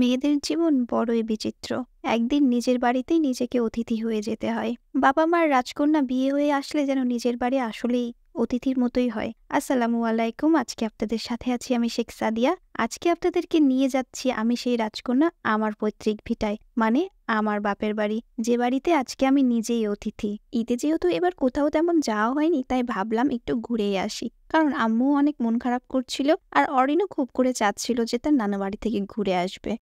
মেয়েদের জীবন বড়ই বিচিত্র। একদিন নিজের বাড়িতেই নিজেকে অতিথি হয়ে যেতে হয়। বাবা মার রাজকন্যা বিয়ে হয়ে আসলে যেন নিজের বাড়ি আসলেই অতিথির মতোই হয়। আসসালামু আলাইকুম। আজকে আপনাদের সাথে আছি আমি শেখ সাদিয়া। আজকে আপনাদেরকে নিয়ে যাচ্ছি আমি সেই রাজকন্যা আমার পৈতৃক ভিটায়, মানে আমার বাপের বাড়ি, যে বাড়িতে আজকে আমি নিজেই অতিথি। ঈদে যেহেতু এবার কোথাও তেমন যাওয়া হয়নি, তাই ভাবলাম একটু ঘুরেই আসি, কারণ আম্মু অনেক মন খারাপ করছিল আর অরিনও খুব করে চাচ্ছিল যে তার নানা বাড়ি থেকে ঘুরে আসবে।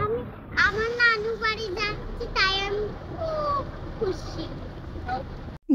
আমি আমার নানু বাড়ি যাচ্ছি, তাই আমি খুব খুশি।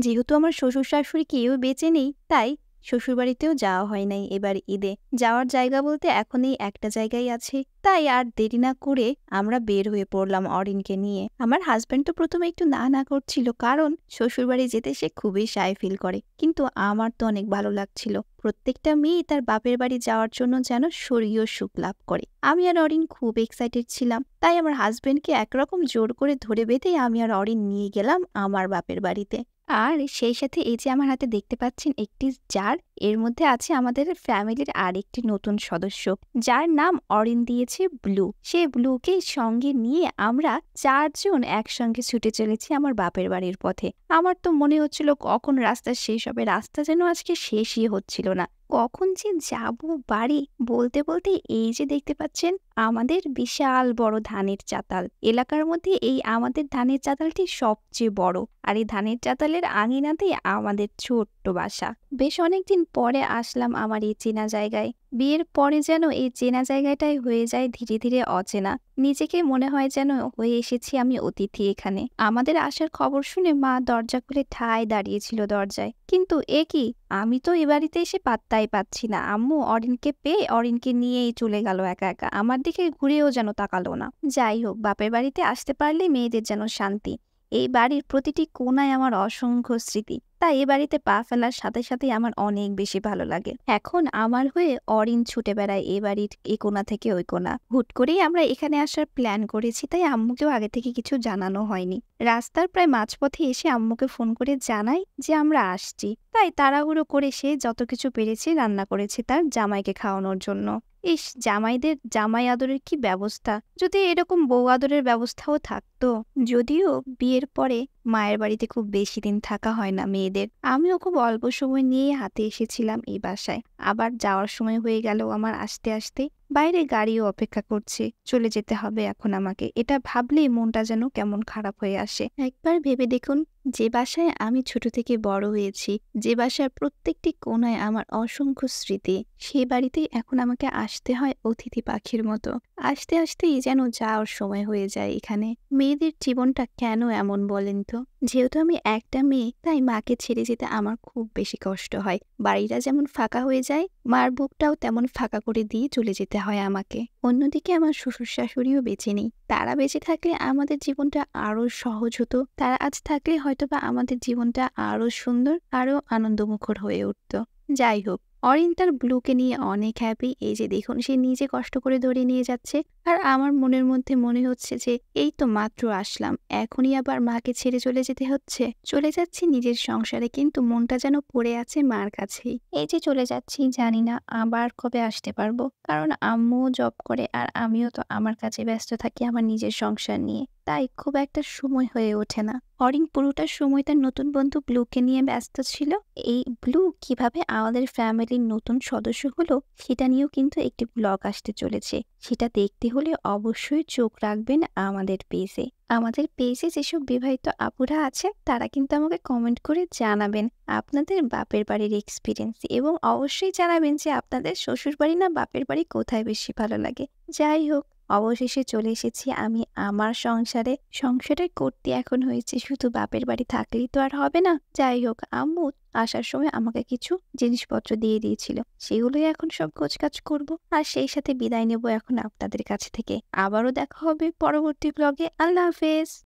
যেহেতু আমার শ্বশুর শাশুড়ি কেউ বেঁচে নেই, তাই শ্বশুরবাড়িতেও যাওয়া হয় নাই এবার ঈদে। যাওয়ার জায়গা বলতে এখন এই একটা জায়গায় আছে। তাই আর দেরি না করে আমরা বের হয়ে পড়লাম অরিনকে নিয়ে। আমার হাজবেন্ড তো প্রথমে একটু না না করছিল, কারণ শ্বশুরবাড়ি যেতে সে খুবই শায় ফিল করে, কিন্তু আমার তো অনেক ভালো লাগছিল। প্রত্যেকটা মেয়ে তার বাপের বাড়ি যাওয়ার জন্য যেন স্বর্গীয় সুখ লাভ করে। আমি আর অরিন খুব এক্সাইটেড ছিলাম, তাই আমার হাজবেন্ডকে একরকম জোর করে ধরে বেঁধে আমি আর অরিন নিয়ে গেলাম আমার বাপের বাড়িতে। আর সেই সাথে এই যে আমার হাতে দেখতে পাচ্ছেন একটি জার, এর মধ্যে আছে আমাদের ফ্যামিলির আরেকটি নতুন সদস্য, যার নাম অরিন দিয়েছে ব্লু। সে ব্লুকে সঙ্গে নিয়ে আমরা চারজন একসঙ্গে ছুটে চলেছি আমার বাপের বাড়ির পথে। আমার তো মনে হচ্ছিল কখন রাস্তা শেষ হবে, রাস্তা যেন আজকে শেষই হচ্ছিল না। কখন যে যাব বাড়ি, বলতে বলতে এই যে দেখতে পাচ্ছেন আমাদের বিশাল বড় ধানের চাতাল। এলাকার মধ্যে এই আমাদের ধানের চাতালটি সবচেয়ে বড়, আর এই ধানের চাতালের আঙিনাতেই আমাদের ছোট্ট বাসা। বেশ অনেকদিন পরে আসলাম আমার এই চেনা জায়গায়। বিয়ের পরে যেন এই চেনা জায়গাটাই হয়ে যায় ধীরে ধীরে অচেনা। নিজেকে মনে হয় যেন হয়ে এসেছি আমি অতিথি এখানে। আমাদের আসার খবর শুনে মা দরজা খুলে ঠায় দাঁড়িয়েছিল দরজায়, কিন্তু এ কি, আমি তো এ বাড়িতে এসে পাত্তাই পাচ্ছি না। আম্মু অরিনকে পেয়ে অরিনকে নিয়েই চলে গেল একা একা, আমার দিকে ঘুরেও যেন তাকালো না। যাই হোক, বাপের বাড়িতে আসতে পারলে মেয়েদের যেন শান্তি। এই বাড়ির প্রতিটি কোণায় আমার অসংখ্য স্মৃতি, তাই এ বাড়িতে পা ফেলার সাথে সাথে আমার অনেক বেশি ভালো লাগে। এখন আমার হয়ে অরিন ছুটে বেড়ায় এ বাড়ির এই কোণা থেকে ওই কোণা। হুট করেই আমরা এখানে আসার প্ল্যান করেছি, তাই আম্মুকেও আগে থেকে কিছু জানানো হয়নি। রাস্তার প্রায় মাঝপথে এসে আম্মুকে ফোন করে জানাই যে আমরা আসছি, তাই তাড়াহুড়ো করে সে যত কিছু পেরেছে রান্না করেছে তার জামাইকে খাওয়ানোর জন্য। ইস, জামাইদের জামাই আদরের কি ব্যবস্থা! যদি এরকম বউ আদরের ব্যবস্থাও থাকতো। যদিও বিয়ের পরে মায়ের বাড়িতে খুব বেশি দিন থাকা হয় না মেয়েদের। আমিও খুব অল্প সময় নিয়ে হাতে এসেছিলাম এই বাসায়। আবার যাওয়ার সময় হয়ে গেল আমার আসতে আসতে। বাইরে গাড়িও অপেক্ষা করছে, চলে যেতে হবে এখন আমাকে। এটা ভাবলেই মনটা যেন কেমন খারাপ হয়ে আসে। একবার ভেবে দেখুন, যে বাসায় আমি ছোট থেকে বড় হয়েছি, যে বাসার প্রত্যেকটি কোণায় আমার অসংখ্য স্মৃতি, সে বাড়িতেই এখন আমাকে আসতে হয় অতিথি পাখির মতো। আসতে আসতেই যেন যাওয়ার সময় হয়ে যায় এখানে। মেয়েদের জীবনটা কেন এমন বলেন তো? যেহেতু আমি একটা মেয়ে, তাই মাকে ছেড়ে যেতে আমার খুব বেশি কষ্ট হয়। বাড়িটা যেমন ফাঁকা হয়ে যায়, মার বুকটাও তেমন ফাঁকা করে দিয়ে চলে যেতে হয় আমাকে। অন্যদিকে আমার শ্বশুর শাশুড়িও বেঁচে নেই। তারা বেঁচে থাকলে আমাদের জীবনটা আরো সহজ হতো। তারা আজ থাকলে হয়তোবা আমাদের জীবনটা আরো সুন্দর, আরো আনন্দমুখর হয়ে উঠতো। যাই হোক, অরিন তার ব্লুকে নিয়ে অনেক হ্যাপি। এই যে দেখুন, সে নিজে কষ্ট করে ধরে নিয়ে যাচ্ছে, আর আমার মনের মধ্যে মনে হচ্ছে যে এই তো মাত্র আসলাম, এখনই আবার মাকে ছেড়ে চলে যেতে হচ্ছে। চলে যাচ্ছি নিজের সংসারে, কিন্তু মনটা যেন পড়ে আছে মার কাছেই। এই যে চলে যাচ্ছি, জানি না আবার কবে আসতে পারবো, কারণ আম্মুও জব করে আর আমিও তো আমার কাছে ব্যস্ত থাকি আমার নিজের সংসার নিয়ে, তাই খুব একটা সময় হয়ে ওঠে না। অরিন পুরোটা সময় তার নতুন বন্ধু ব্লুকে নিয়ে ব্যস্ত ছিল। এই ব্লু কিভাবে আমাদের ফ্যামিলির নতুন সদস্য হলো, সেটা নিয়েও কিন্তু একটি ব্লগ আসতে চলেছে। সেটা দেখতে হলে অবশ্যই চোখ রাখবেন আমাদের পেজে। আমাদের পেজে যেসব বিবাহিত আপুরা আছেন, তারা কিন্তু আমাকে কমেন্ট করে জানাবেন আপনাদের বাপের বাড়ির এক্সপিরিয়েন্স, এবং অবশ্যই জানাবেন যে আপনাদের শ্বশুর বাড়ি না বাপের বাড়ি কোথায় বেশি ভালো লাগে। যাই হোক, অবশেষে চলে এসেছি আমি আমার সংসারে। সংসারে করতে এখন হয়েছে শুধু বাপের বাড়ি থাকলেই তো আর হবে না। যাই হোক, আম্মু আসার সময় আমাকে কিছু জিনিসপত্র দিয়ে দিয়েছিল, সেগুলোই এখন সব গোছগাছ করব, আর সেই সাথে বিদায় নেব এখন আপনাদের কাছ থেকে। আবারও দেখা হবে পরবর্তী ব্লগে। আল্লাহ হাফেজ।